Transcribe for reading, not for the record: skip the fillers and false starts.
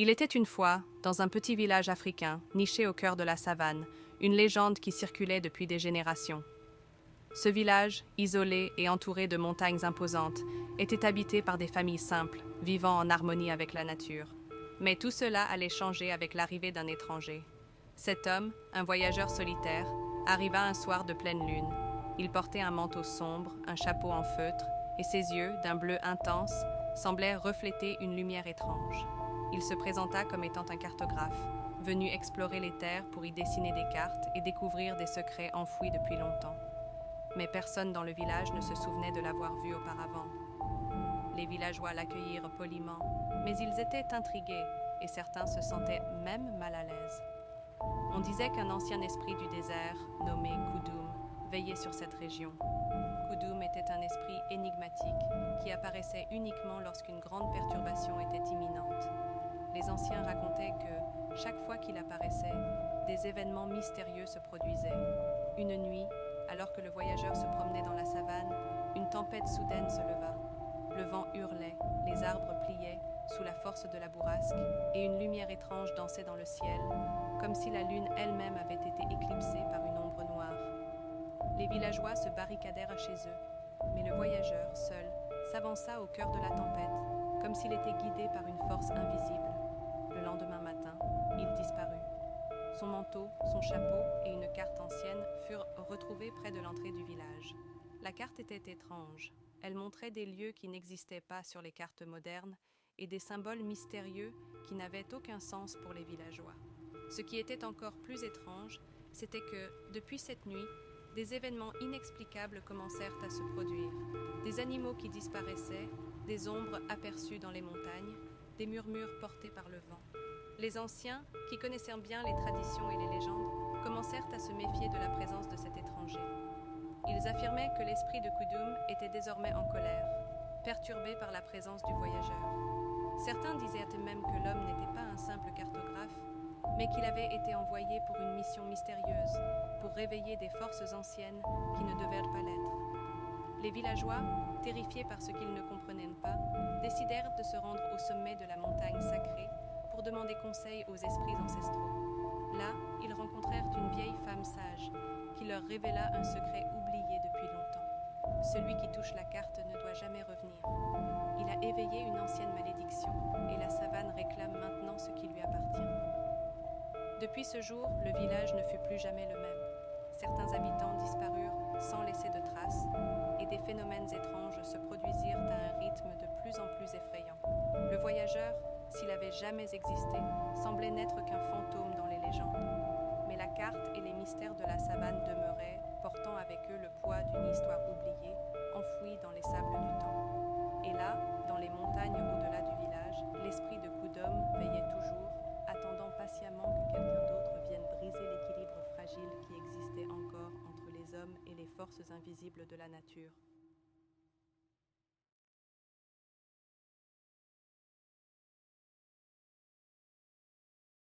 Il était une fois, dans un petit village africain, niché au cœur de la savane, une légende qui circulait depuis des générations. Ce village, isolé et entouré de montagnes imposantes, était habité par des familles simples, vivant en harmonie avec la nature. Mais tout cela allait changer avec l'arrivée d'un étranger. Cet homme, un voyageur solitaire, arriva un soir de pleine lune. Il portait un manteau sombre, un chapeau en feutre, et ses yeux, d'un bleu intense, semblaient refléter une lumière étrange. Il se présenta comme étant un cartographe, venu explorer les terres pour y dessiner des cartes et découvrir des secrets enfouis depuis longtemps. Mais personne dans le village ne se souvenait de l'avoir vu auparavant. Les villageois l'accueillirent poliment, mais ils étaient intrigués et certains se sentaient même mal à l'aise. On disait qu'un ancien esprit du désert, nommé Koudoum, veillait sur cette région. Koudoum était un esprit énigmatique qui apparaissait uniquement lorsqu'une grande perturbation était imminente. Les anciens racontaient que, chaque fois qu'il apparaissait, des événements mystérieux se produisaient. Une nuit, alors que le voyageur se promenait dans la savane, une tempête soudaine se leva. Le vent hurlait, les arbres pliaient sous la force de la bourrasque, et une lumière étrange dansait dans le ciel, comme si la lune elle-même avait été éclipsée par une ombre noire. Les villageois se barricadèrent chez eux, mais le voyageur, seul, s'avança au cœur de la tempête, comme s'il était guidé par une force invisible. Le lendemain matin, il disparut. Son manteau, son chapeau et une carte ancienne furent retrouvés près de l'entrée du village. La carte était étrange. Elle montrait des lieux qui n'existaient pas sur les cartes modernes et des symboles mystérieux qui n'avaient aucun sens pour les villageois. Ce qui était encore plus étrange, c'était que, depuis cette nuit, des événements inexplicables commencèrent à se produire. Des animaux qui disparaissaient, des ombres aperçues dans les montagnes, des murmures portés par le vent. Les anciens, qui connaissaient bien les traditions et les légendes, commencèrent à se méfier de la présence de cet étranger. Ils affirmaient que l'esprit de Koudoum était désormais en colère, perturbé par la présence du voyageur. Certains disaient même que l'homme n'était pas un simple cartographe, mais qu'il avait été envoyé pour une mission mystérieuse, pour réveiller des forces anciennes qui ne devaient pas l'être. Les villageois, terrifiés par ce qu'ils ne comprenaient pas, décidèrent de se rendre au sommet de la montagne sacrée pour demander conseil aux esprits ancestraux. Là, ils rencontrèrent une vieille femme sage qui leur révéla un secret oublié depuis longtemps. Celui qui touche la carte ne doit jamais revenir. Il a éveillé une ancienne malédiction et la savane réclame maintenant ce qui lui appartient. Depuis ce jour, le village ne fut plus jamais le même. Certains habitants disparurent sans laisser de traces et des phénomènes étranges se produisirent à un rythme de plus en plus effrayant. Le voyageur, s'il avait jamais existé, semblait n'être qu'un fantôme dans les légendes. Mais la carte et les mystères de la savane demeuraient, portant avec eux le poids d'une histoire oubliée, enfouie dans les sables du temps. Et là, dans les montagnes au-delà du village, l'esprit de Koudoum veillait toujours, attendant patiemment que quelqu'un d'autre vienne briser l'équilibre fragile qui existait encore entre les hommes et les forces invisibles de la nature.